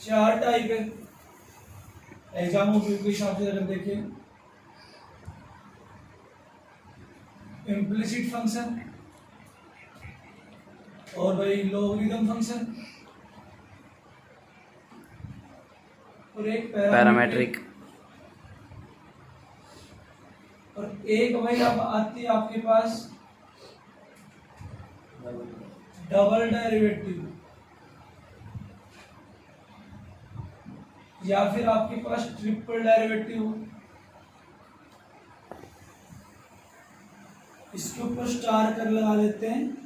4 type है exam के हिसाब से अगर देखें। इम्प्लिसिट फंक्शन और भाई लॉगरिथम फंक्शन और एक पैरामेट्रिक और एक भाई अब आती है आपके पास डबल डेरिवेटिव या फिर आपके पास ट्रिपल डेरिवेटिव। इसके ऊपर स्टार कर लगा लेते हैं,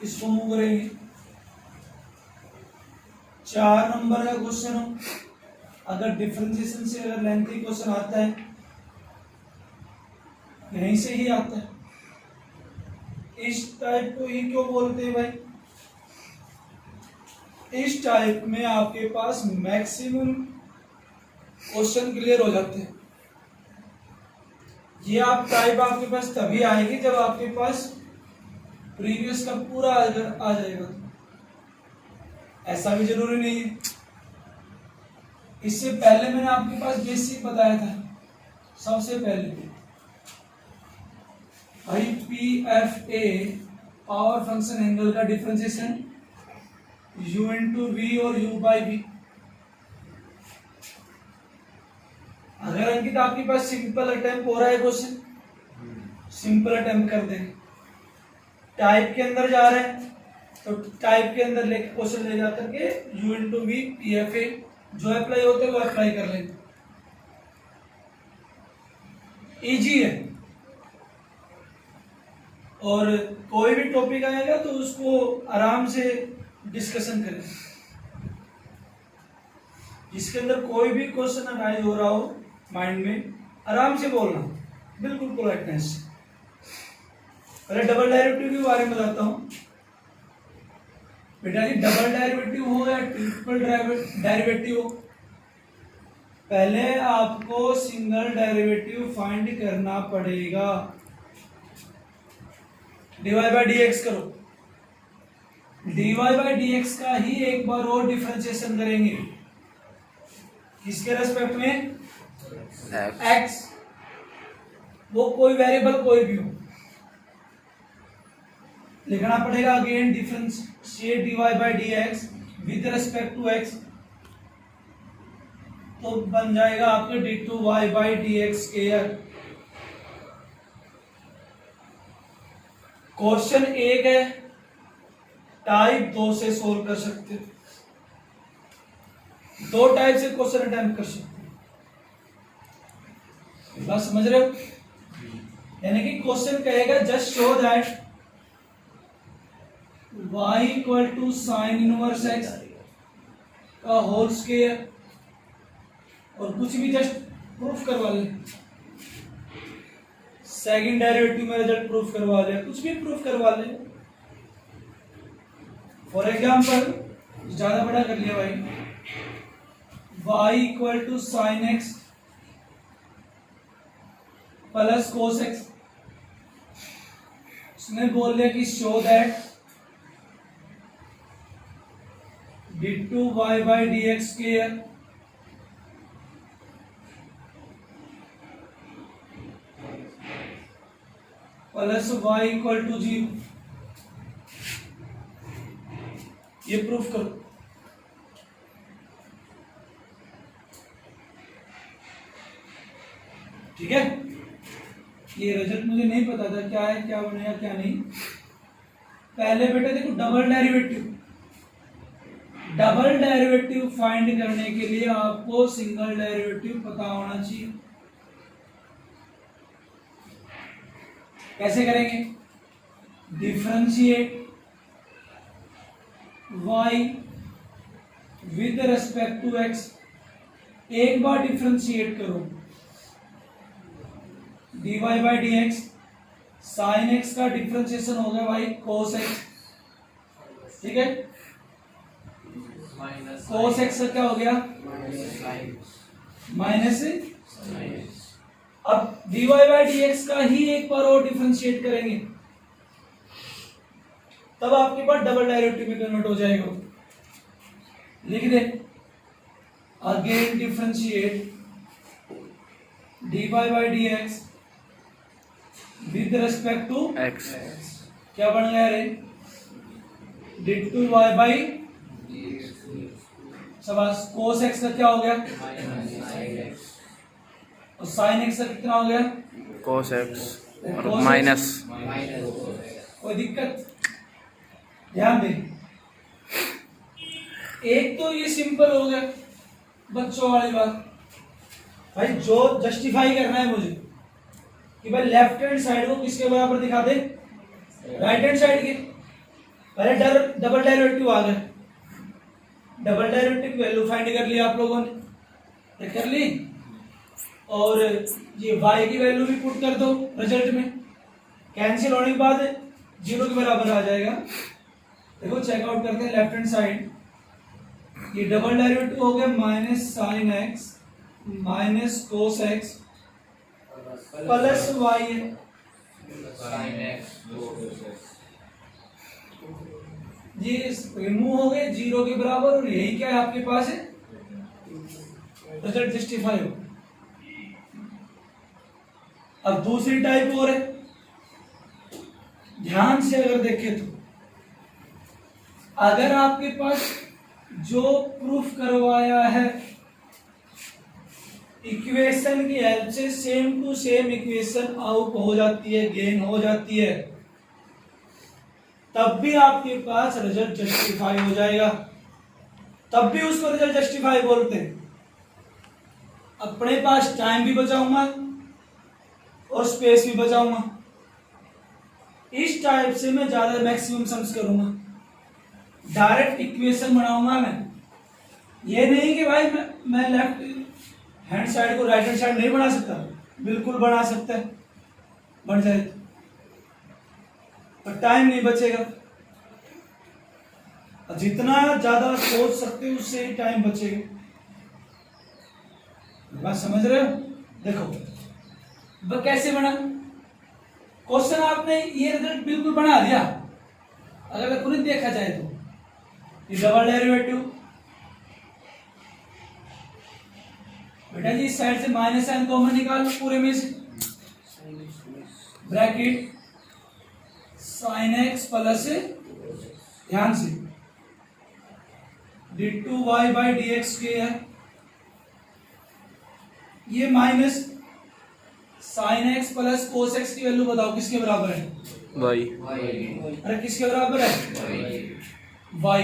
इसको मूव करेंगे। 4 नंबर का क्वेश्चन हो, अगर डिफरेंशिएशन से अगर लेंथी क्वेश्चन आता है, यहीं से ही आता है। इस टाइप को ही क्यों बोलते हैं भाई? इस टाइप में आपके पास मैक्सिमम क्वेश्चन क्लियर हो जाते हैं। ये आप टाइप आपके पास तभी आएगी जब आपके पास प्रीवियस का पूरा आ जाएगा। ऐसा भी जरूरी नहीं है। इससे पहले मैंने आपके पास बेसिक बताया था। सबसे पहले भाई P F A power function angle का डिफरेंशिएशन u इंटू वी और u बाई वी। अगर अंकित आपके पास सिंपल अटेम्प्ट हो रहा है क्वेश्चन, सिंपल अटेम्प्ट कर देंगे। टाइप के अंदर जा रहे हैं तो टाइप के अंदर लेके क्वेश्चन ले जाकर के u into V P F A जो अप्लाई होते हैं वो अप्लाई कर लेंगे। इजी है। और कोई भी टॉपिक आएगा तो उसको आराम से डिस्कशन करें। जिसके अंदर कोई भी क्वेश्चन अराइज हो रहा हो माइंड में, आराम से बोलना, बिल्कुल पोलाइटनेस। पहले डबल डेरिवेटिव के बारे में बताता हूं बेटा जी। डबल डेरिवेटिव हो या ट्रिपल डेरिवेटिव हो, पहले आपको सिंगल डेरिवेटिव फाइंड करना पड़ेगा। dy बाई डी एक्स करो, dy बाई डी एक्स का ही एक बार और डिफरेंशिएशन करेंगे। किसके रेस्पेक्ट में? x। वो कोई वेरिएबल कोई भी हो, लिखना पड़ेगा again differentiate dy by d x with respect to x। तो बन जाएगा आपके d2y by d x square. Question एक है, टाइप 2 से सोल्व कर सकते हो। 2 टाइप से क्वेश्चन अटेम्प्ट कर सकते हो। बात समझ रहे हो? यानी कि क्वेश्चन कहेगा just show that y equal to sine inverse x का होल स्क्वायर, और कुछ भी जस्ट प्रूफ करवा ले। सेकंड डेरिवेटिव में रिजल्ट प्रूफ करवा ले, कुछ भी प्रूफ करवा ले। फॉर एग्जाम्पल ज्यादा बड़ा कर लिया भाई, y equal to sine x plus cos x. उसने बोल दिया कि show that d2y by d x square plus y equal to 0। ये प्रूफ करो। ठीक है? ये रिजल्ट मुझे नहीं पता था क्या है, क्या बनेगा क्या नहीं। पहले बेटा देखो डबल डेरिवेटिव फाइंड करने के लिए आपको सिंगल डेरिवेटिव पता होना चाहिए। कैसे करेंगे? Differentiate y with respect to x। एक बार डिफरेंशिएट करो, dy by d x, sine x का डिफरेंशिएशन हो गया भाई कोस एक्स। ठीक है? कोस एक्स का क्या हो गया? माइनस। अब dy बाई डी एक्स का ही एक बार और डिफरेंशिएट करेंगे, तब आपके पास डबल डेरिवेटिव में कन्वर्ट हो जाएगा। लिख दे again differentiate dy by dx with respect to x क्या बन गया रे d2y by शाबाश cos x का क्या हो गया और sin x का कितना हो गया cos x और cos x। माइनस कोई दिक्कत ध्यान दे एक तो ये सिंपल हो गया बच्चों वाली बात भाई जो जस्टिफाई करना है मुझे कि भाई लेफ्ट हैंड साइड को किसके बराबर दिखा दे राइट हैंड साइड के पहले डबल डेरिवेटिव आ गया डबल डेरिवेटिव की वैल्यू फाइंड कर ली आप लोगों ने कर ली और ये y की वैल्यू भी पुट कर दो रिजल्ट में कैंसिल होने के बाद 0 के बराबर आ जाएगा देखो चेकआउट करते हैं लेफ्ट हैंड साइड ये डबल डेरिवेटिव हो गया minus sine x minus cos x plus y जी रिमूव हो गए 0 के बराबर और यही क्या है आपके पास है रिजल्ट जस्टिफाई हो। अब दूसरी टाइप और है ध्यान से अगर देखें तो अगर आपके पास जो प्रूफ करवाया है इक्वेशन की हेल्प से same to same equation out हो जाती है गेन हो जाती है तब भी आपके पास रिजल्ट जस्टिफाई हो जाएगा तब भी उसको रिजल्ट जस्टिफाई बोलते हैं। अपने पास टाइम भी बचाऊंगा और स्पेस भी बचाऊंगा इस टाइप से मैं ज्यादा मैक्सिमम सम्स करूंगा डायरेक्ट इक्वेशन बनाऊंगा मैं ये नहीं कि भाई मैं लेफ्ट हैंड साइड को राइट हैंड साइड नहीं बना सकता बिल्कुल बना सकता है बन जाए पर टाइम नहीं बचेगा और जितना ज्यादा सोच सकते हो उससे ही टाइम बचेगा बात समझ रहे हो देखो वह कैसे बना क्वेश्चन आपने ये रिजल्ट बिल्कुल बना दिया अगर खुद देखा जाए तो ये डबल डेरिवेटिव बेटा जी इस साइड से माइनस साइन कॉमन निकालो पूरे में से ब्रैकेट साइन एक्स प्लस ध्यान से d2y बाई डी एक्स के है ये minus sine x plus cos x की वैल्यू बताओ किसके बराबर है y अरे किसके बराबर है y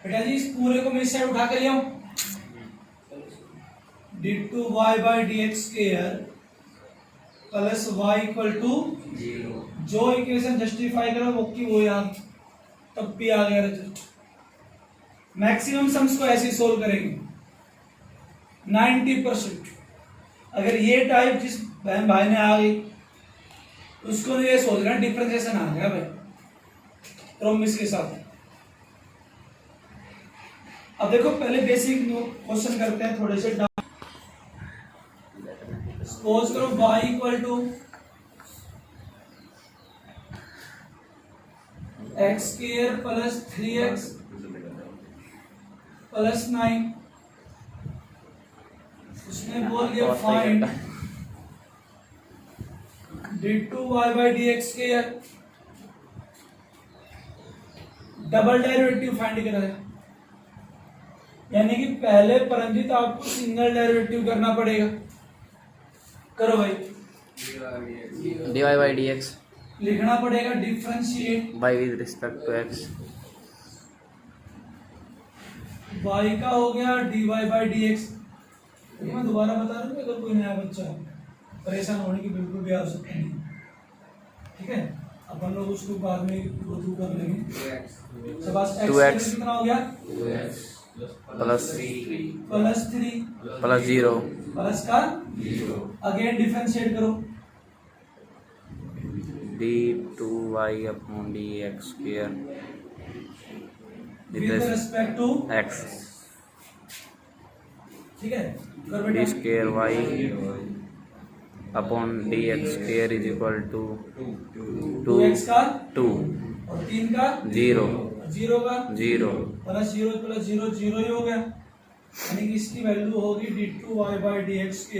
बेटा जी इस पूरे को मैं इस साइड उठा कर ले आऊं d2y by d x square plus y equal to 0 जो इक्वेशन जस्टिफाई करो वो की वो यार तब भी आ गया रिजल्ट मैक्सिमम सम्स को ऐसे सोल्व करेंगे 90%। अगर ये टाइप जिस बहन भाई ने आ गई उसको ये सोच रहा है डिफरेंशिएशन आ गया भाई प्रोमिस के साथ। अब देखो पहले बेसिक क्वेश्चन करते हैं थोड़े से सपोज करो y equal to x square plus 3x plus 9 उसने बोल दिया find d2y by d x square double derivative find कराया यानी कि पहले परंजित आपको सिंगल डेरिवेटिव करना पड़ेगा करो भाई dy by dx लिखना पड़ेगा differentiate y with respect to x y का हो गया dy बाई डी एक्स मैं दोबारा बता रहा हूँ अगर कोई नया बच्चा परेशान होने की बिल्कुल भी आवश्यकता नहीं ठीक है अपन लोग उसको बाद में गो थ्रू कर लेंगे शाबाश x कितना हो गया प्लस 3 प्लस 0 प्लस का 0 अगेन डिफरेंशिएट करो d2y upon dx square with respect to x ठीक है कर d बेटा square y upon dx square is equal to 2x का 2 और 3 का 0 0 का 0 प्लस 0 ही हो गया यानी कि इसकी वैल्यू होगी d2y/dx²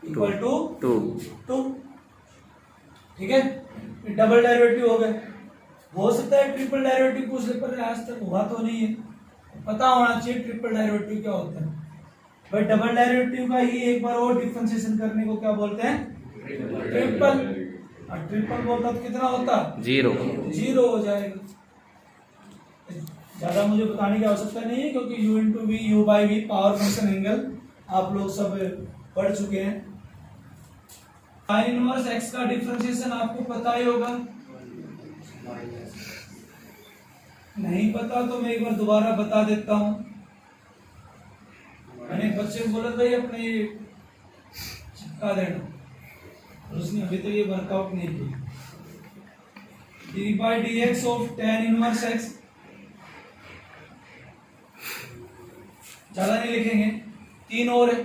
इक्वल टू 2 ठीक है। डबल डेरिवेटिव हो गए। हो सकता है ट्रिपल डेरिवेटिव पूछ ले, पर आज तक हुआ तो नहीं है, पता होना चाहिए ट्रिपल डेरिवेटिव क्या होता है। भाई डबल डेरिवेटिव का ही एक बार और डिफरेंशिएशन करने को क्या बोलते हैं? ट्रिपल। और ट्रिपल बोलता तो कितना होता? 0 हो जाएगा। ज्यादा मुझे बताने की आवश्यकता नहीं है, क्योंकि u into v u by v power function angle आप लोग सब पढ़ चुके हैं। साइन इनवर्स x का डिफरेंशिएशन आपको पता ही होगा। नहीं पता तो मैं एक बार दोबारा बता देता हूं। मैंने बच्चे को बोला भाई अपने ये चिपका देना, और उसने अभी तो ये वर्कआउट नहीं किया। d/dx of tan inverse x, ज्यादा नहीं लिखेंगे, 3 और है,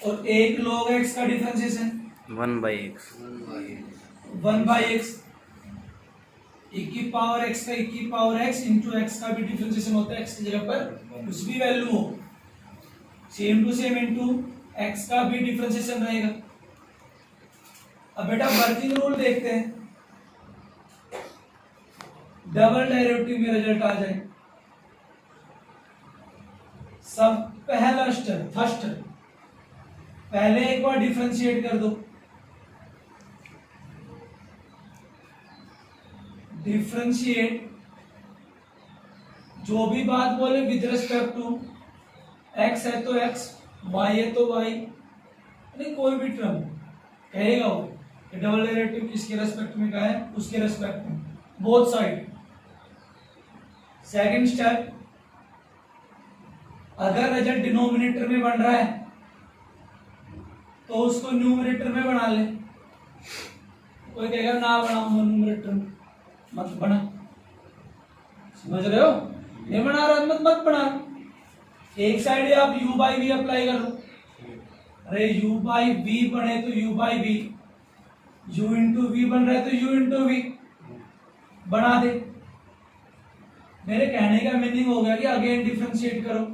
और 1 log x का डिफरेंशिएशन 1/x 1/x, e की पावर x का e की पावर x इंटू x का भी डिफरेंशिएशन होता है। x की जगह पर कुछ भी वैल्यू हो, same to same into x का भी डिफरेंशिएशन रहेगा। अब बेटा वर्किंग रूल देखते हैं, डबल डेरिवेटिव में रिजल्ट आ जाए। सब पहला स्टेप, फर्स्ट, पहले एक बार डिफरेंशिएट कर दो। डिफरेंशिएट, जो भी बात बोले विद रिस्पेक्ट टू x है तो x, y है तो y, नहीं कोई भी टर्म कहेगा वो डबल डेरिवेटिव किसके रेस्पेक्ट में का है, उसके रेस्पेक्ट में, बोथ साइड। सेकंड स्टेप, अगर रिजल्ट डिनोमिनेटर में बन रहा है तो उसको न्यूमरेटर में बना ले। कोई कहेगा ना बनाऊंगा न्यूमरेटर में, मत बना, समझ रहे हो? नहीं बना रहा मत बना। एक साइड आप u बाई वी अप्लाई कर लो। अरे u बाई वी बने तो u by v, u into v बन रहा है तो u इंटू वी बना दे। मेरे कहने का मीनिंग हो गया कि अगेन डिफरेंशिएट करो।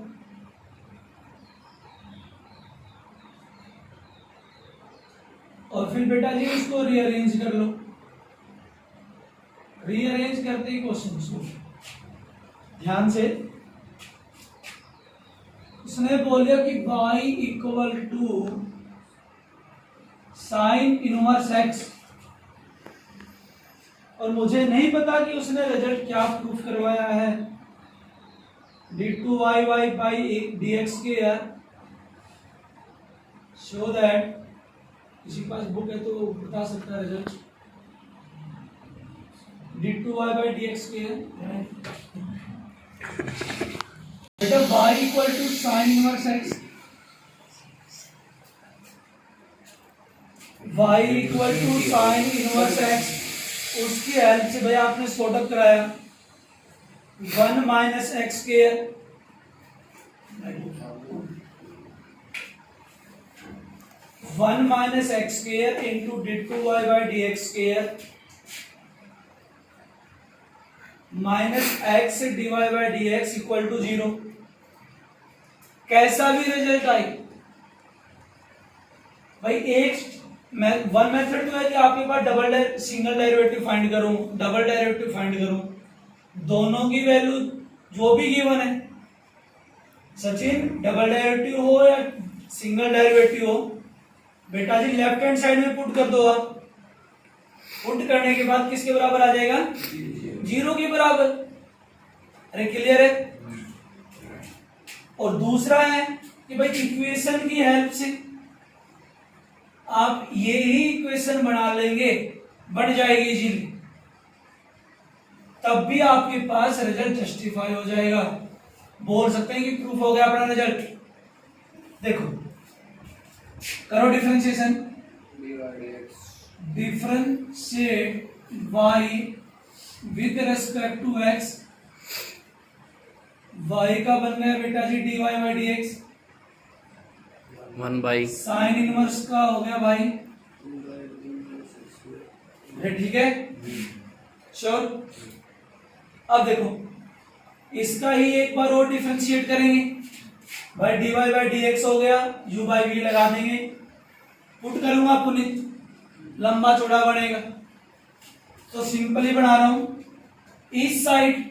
और फिर बेटा जी इसको रीअरेंज कर लो। रीअरेंज करते ही क्वेश्चन सोचो ध्यान से। उसने बोला कि y equal to sine inverse x, और मुझे नहीं पता कि उसने रिजल्ट क्या प्रूफ करवाया है। d2y/dx² शो दैट, किसी के पास बुक है तो बता सकता है रिजल्ट। d2y/dx² बेटा y equal to sine inverse x, y equal to sine inverse x, उसकी हेल्प से भैया आपने सॉर्ट आउट कराया 1 minus x², 1 minus x² into d2y/dx² minus x dy/dx equal to 0। कैसा भी रिजल्ट आई भाई, वन मेथड तो है कि आपके पास सिंगल डेरिवेटिव फाइंड करूं, डबल डेरिवेटिव फाइंड करूं, दोनों की वैल्यू जो भी गिवन है, सचिन डबल डेरिवेटिव हो या सिंगल डेरिवेटिव हो, बेटा जी लेफ्ट हैंड साइड में पुट कर दो। आप पुट करने के बाद किसके बराबर आ जाएगा? 0 के बराबर। अरे क्लियर है? और दूसरा है कि भाई इक्वेशन की हेल्प से आप ये ही इक्वेशन बना लेंगे, बन जाएगी इजीली, तब भी आपके पास रिजल्ट जस्टिफाई हो जाएगा। बोल सकते हैं कि प्रूफ हो गया अपना रिजल्ट। देखो करो differentiation, differentiate y with respect to x, y का बन गया बेटा जी dy/dx, 1/, साइन इनवर्स का हो गया भाई, ठीक है श्योर। अब देखो इसका ही एक बार और डिफरेंशिएट करेंगे भाई, dy बाई डी एक्स हो गया, u बाई वी लगा देंगे, पुट करूंगा पुनित, लंबा चौड़ा बनेगा। तो सिंपली बना रहा हूं, इस साइड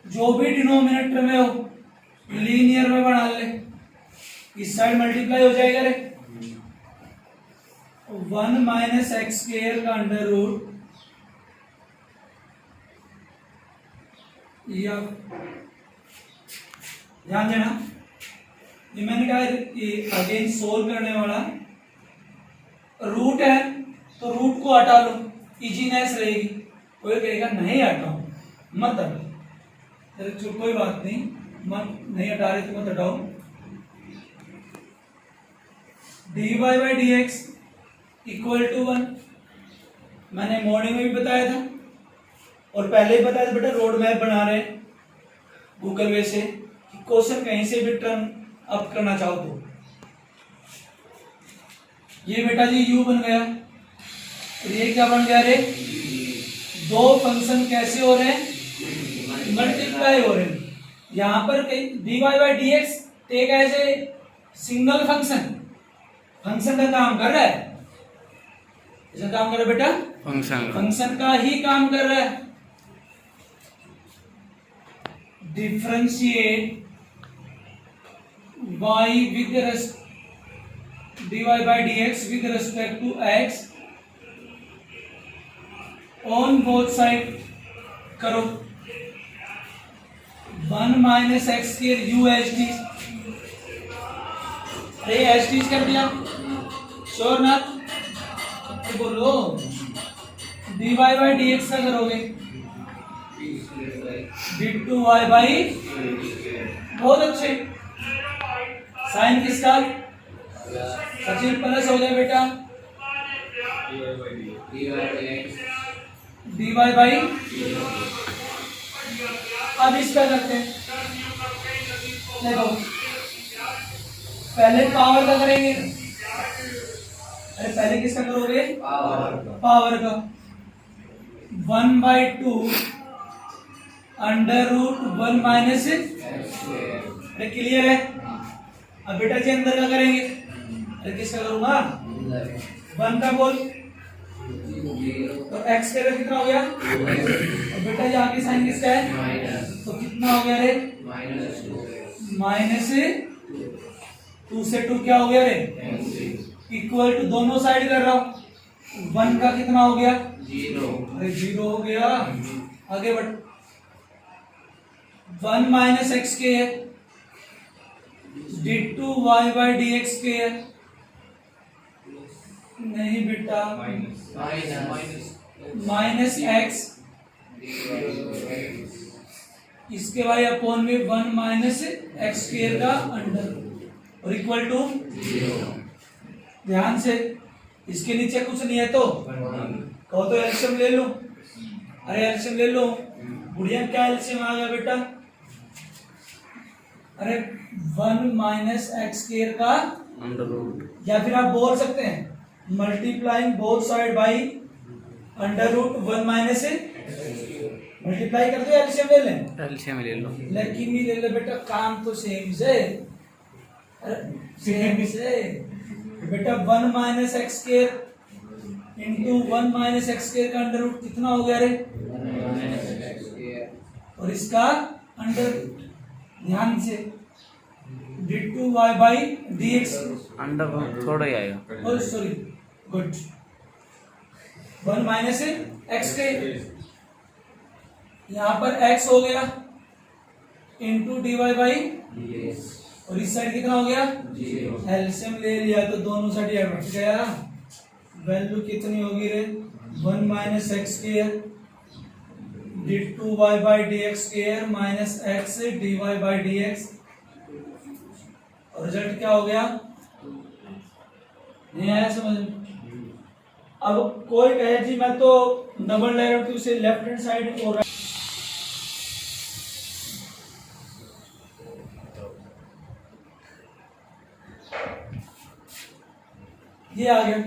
जो भी डिनोमिनेटर में हो लीनियर में बना ले, इस साइड मल्टीप्लाई हो जाएगा रे, 1 माइनस एक्स स्क्वायर का अंडर रूट या, ध्यान देना ये मैंने कहा अगेन सोल्व करने वाला रूट है, तो रूट को हटा लो, इजीनेस रहेगी। कोई कहेगा नहीं हटाओ, मत हटाओ, कोई बात नहीं, मत नहीं हटा रहे तो मत हटाओ। dy by d x equal to 1, मैंने मॉर्निंग में भी बताया था और पहले ही बताया था बेटा, रोड मैप बना रहे गूगल वे से कि क्वेश्चन कहीं से भी टर्न अप करना चाहो तो। ये बेटा जी u बन गया, और ये क्या बन गया रे, दो फंक्शन कैसे हो रहे हैं, मल्टीप्लाई हो रहे हैं। यहां पर dy by d x take as a single function, function का काम कर रहा है, इसका काम कर रहा है बेटा, फंक्शन का ही काम कर रहा है। Differentiate y with dy by d x with respect to x on both side करो, 1 माइनस एक्स के u एच टी, अरे एच टी कर दिया, श्योर ना, तो बोलो dy बाई डी एक्स का करोगे d2y बाई, बहुत अच्छे, साइन किसका, सचिन प्लस हो गया बेटा dy बाई, अब इसका करते हैं, देखो पहले पावर का करेंगे, अरे पहले किसका करोगे, पावर का, 1 बाई 2 अंडर रूट 1 माइनस, अरे क्लियर है। अब बेटा जी अंदर का करेंगे, अरे किसका करूंगा, 1 का बोल, तो x का कितना हो गया, और बेटा जी आगे साइन किसका है, तो कितना हो गया रे, माइनस 2 से 2 क्या हो गया रे, इक्वल टू, दोनों साइड कर रहा हूं, 1 का कितना हो गया, 0, अरे 0 हो गया, आगे बढ़, 1 माइनस एक्स के है, d2y बाई डी एक्स के है, नहीं बेटा, माइनस एक्स, इसके भाई अपोन में 1 माइनस एक्स स्क्वायर का अंडर और इक्वल टू, ध्यान से, इसके नीचे कुछ नहीं है तो कहो तो एलसीएम ले लो, अरे एलसीएम ले लो, बुढ़िया क्या एलसीएम आ गया बेटा, अरे 1 माइनस एक्स स्क्वायर का अंडर रूट, या फिर आप बोल सकते हैं multiplying both side by under root 1 minus, multiply कर दो, एलसीएम ले लें, एलसीएम ले लो, लेकिन नहीं ले ले बेटा, काम तो सेम से, सेम से बेटा, 1 minus x square into 1 minus x square का अंडर रूट कितना हो गया रे, और इसका अंडर रूट, ध्यान से, d2y by d x, under root थोड़ा ही आएगा, oh sorry, good, 1 minus x के, यहाँ पर x हो गया इंटू dy बाई, और इस साइड कितना हो गया, एलसीएम ले लिया तो दोनों साइड हट गया, वैल्यू कितनी होगी रे, 1 minus x square d2y by d x square minus x dy by d x, और रिजल्ट क्या हो गया, नहीं आया समझ में। अब कोई कहे जी मैं तो डबल डेरिवेटिव से लेफ्ट हैंड साइड और ये आ गया,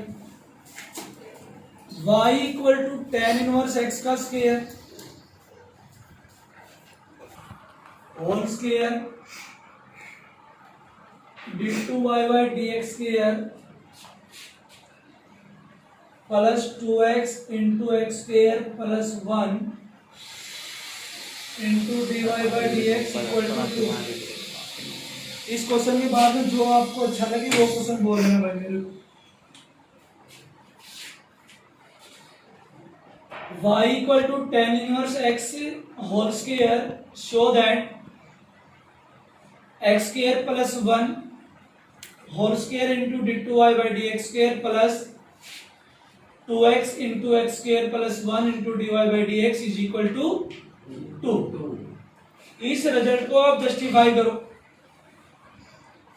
y equal to tan inverse x का स्क्वायर, whole square d2y dx square plus 2x into x square plus 1 into dy by d x equal to 2। इस क्वेश्चन के बाद में जो आपको अच्छा लगे वो क्वेश्चन बोल रहे हैं भाई मेरे को। y equal to tan inverse x whole square show that x square plus 1 whole square into d2y by d x square plus 2x into x square plus 1 into dy by d x is equal to 2। इस result को आप justify करो।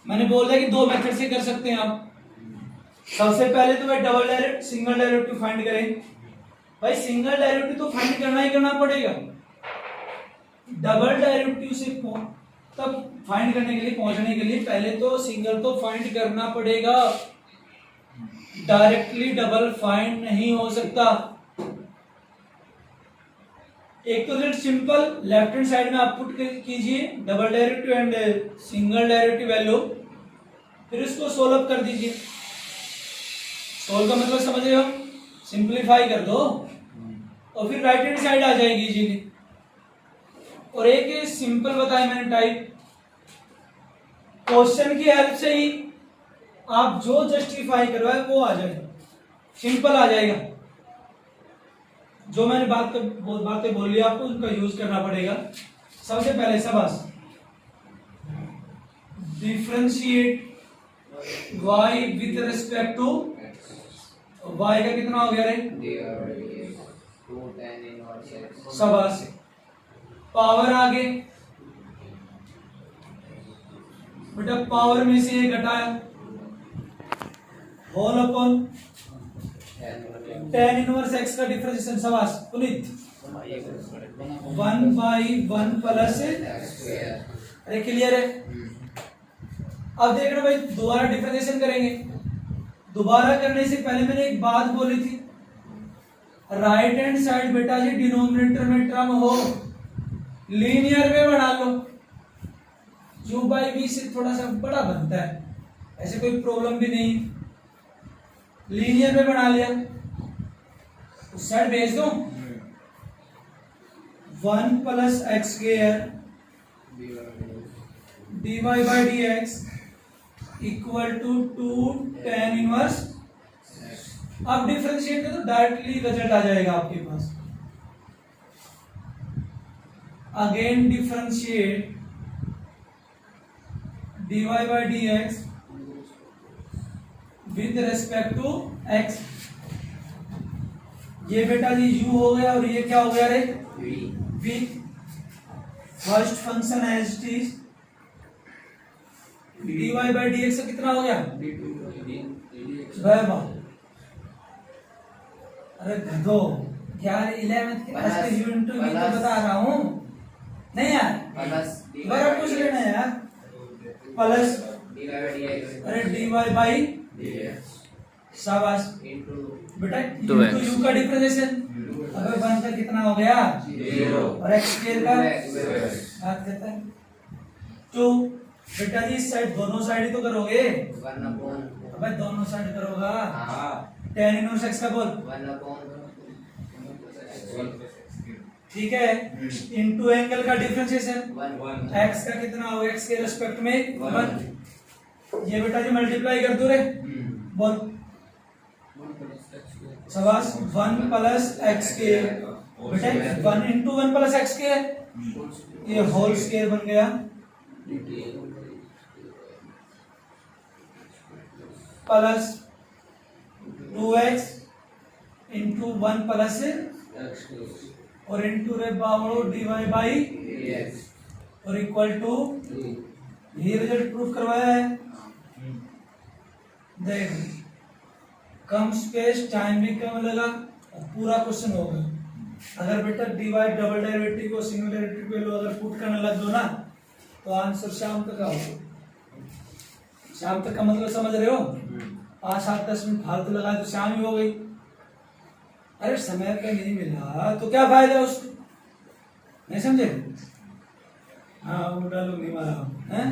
मैंने बोला कि दो method से कर सकते हैं आप। सबसे पहले तो भाई double derivative single derivative find करें। भाई सिंगल डेरिवेटिव तो फाइंड करना ही करना पड़ेगा। डबल डेरिवेटिव से तब फाइंड करने के लिए पहुंचने के लिए पहले तो सिंगल तो फाइंड करना पड़ेगा। डायरेक्टली डबल फाइंड नहीं हो सकता। एक तो result simple left hand side में आप पुट कीजिए double derivative and single derivative value, फिर उसको सोल्व अप कर दीजिए। सोल्व का मतलब समझ रहे हो, सिंपलीफाई कर दो और फिर राइट हैंड साइड आ जाएगी इजीली। और एक सिंपल बताया मैंने टाइप, क्वेश्चन की हेल्प से ही आप जो जस्टिफाई करवाए वो आ जाएगा, सिंपल आ जाएगा। जो मैंने बातें बोली आपको उनका यूज करना पड़ेगा। सबसे पहले सबस differentiate y with respect to y का कितना हो गया रे? सबस पावर आगे बेटा, पावर में से ये घटाया whole upon tan inverse x का डिफरेंशिएशन सबस पुनीत 1/1 प्लस अरे क्लियर है। अब देखना भाई दोबारा डिफरेंशिएशन करेंगे। दोबारा करने से पहले मैंने एक बात बोली थी, राइट हैंड साइड बेटा जी डिनोमिनेटर में टर्म हो लीनियर में बना लो। u बाई बी से थोड़ा सा बड़ा बनता है, ऐसे कोई प्रॉब्लम भी नहीं, लीनियर में बना लिया। उस साइड भेज दो 1 plus x square dy by d x equal to 2 tan inverse. अब डिफरेंशिएट कर तो डायरेक्टली रिजल्ट आ जाएगा आपके पास। Again differentiate dy by d x with respect to x। ये बेटा जी u हो गया और ये क्या हो गया रे? v। First function as it is dy by d x कितना हो गया? अरे गधो, यार 11th के यूनिट तो बता रहा हूँ नहीं यार, दोबारा पूछ लेना यार। प्लस अरे dy बाई शाबाश बेटा, u का डिफरेंशिएशन अगर 1 का कितना हो गया? 0 और x स्क्वायर का बात करता है 2। बेटा जी इस साइड दोनों साइड ही तो करोगे। अबे दोनों साइड करोगा। tan इनवर्स x का बोल 1/, ठीक है, इनटू एंगल का डिफरेंशिएशन x का कितना हो? x के रिस्पेक्ट में 1। ये बेटा जी मल्टीप्लाई कर दो रे, बोल शाबाश 1 प्लस एक्स स्क्वायर बेटा 1 इंटू 1 प्लस एक्स स्क्वायर, ये होल स्क्वायर बन गया प्लस 2x इंटू 1 प्लस और इंटू रे पावर dy बाई और इक्वल टू, ये रिजल्ट प्रूफ करवाया है। देख कम स्पेस टाइम भी कम लगा और पूरा क्वेश्चन हो गया। अगर बेटा dy डबल डेरिवेटिव को सिंगल डेरिवेटिव पे लो अगर पुट करने लग दो ना तो आंसर शाम तक आओगे। शाम तक का मतलब समझ रहे हो? 5-7-10 मिनट फालतू लगाए तो शाम ही हो गई। अरे समय पे नहीं मिला तो क्या फायदा उसको, नहीं समझे? हाँ वो डालूंगी मारा हैं